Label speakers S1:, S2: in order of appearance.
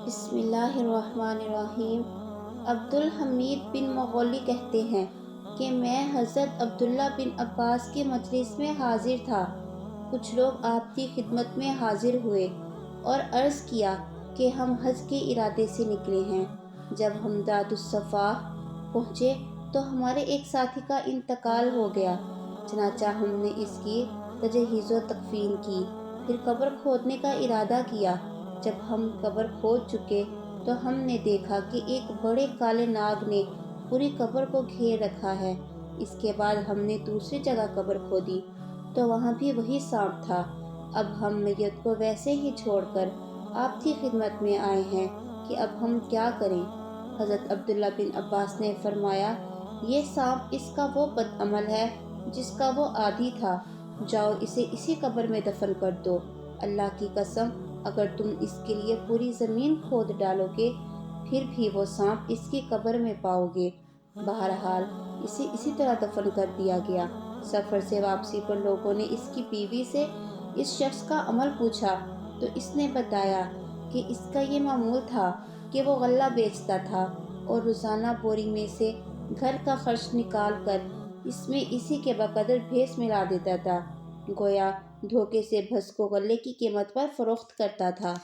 S1: بسم اللہ الرحمن الرحیم۔ عبدالحمید بن مغولی کہتے ہیں کہ میں حضرت عبداللہ بن عباس کی مجلس میں حاضر تھا۔ کچھ لوگ آپ کی خدمت میں حاضر ہوئے اور عرض کیا کہ ہم حج کے ارادے سے نکلے ہیں۔ جب ہم ذات الصفا پہنچے تو ہمارے ایک ساتھی کا انتقال ہو گیا، چنانچہ ہم نے اس کی تجہیز و تکفین کی، پھر قبر کھودنے کا ارادہ کیا۔ جب ہم قبر کھود چکے تو ہم نے دیکھا کہ ایک بڑے کالے ناگ نے پوری قبر کو گھیر رکھا ہے۔ اس کے بعد ہم نے دوسری جگہ قبر کھودی تو وہاں بھی وہی سانپ تھا۔ اب ہم میت کو ویسے ہی چھوڑ کر آپ کی خدمت میں آئے ہیں کہ اب ہم کیا کریں؟ حضرت عبداللہ بن عباس نے فرمایا، یہ سانپ اس کا وہ بد عمل ہے جس کا وہ عادی تھا، جاؤ اسے اسی قبر میں دفن کر دو۔ اللہ کی قسم، اگر تم اس کے لیے پوری زمین کھود ڈالو گے پھر بھی وہ سانپ اس کی قبر میں پاؤ گے۔ بہرحال اسے اسی طرح دفن کر دیا گیا۔ سفر سے واپسی پر لوگوں نے اس کی بیوی سے اس شخص کا عمل پوچھا تو اس نے بتایا کہ اس کا یہ معمول تھا کہ وہ غلہ بیچتا تھا اور روزانہ بوری میں سے گھر کا خرچ نکال کر اس میں اسی کے بقدر بھیس ملا دیتا تھا، گویا دھوکے سے بھس کو غلے کی قیمت پر فروخت کرتا تھا۔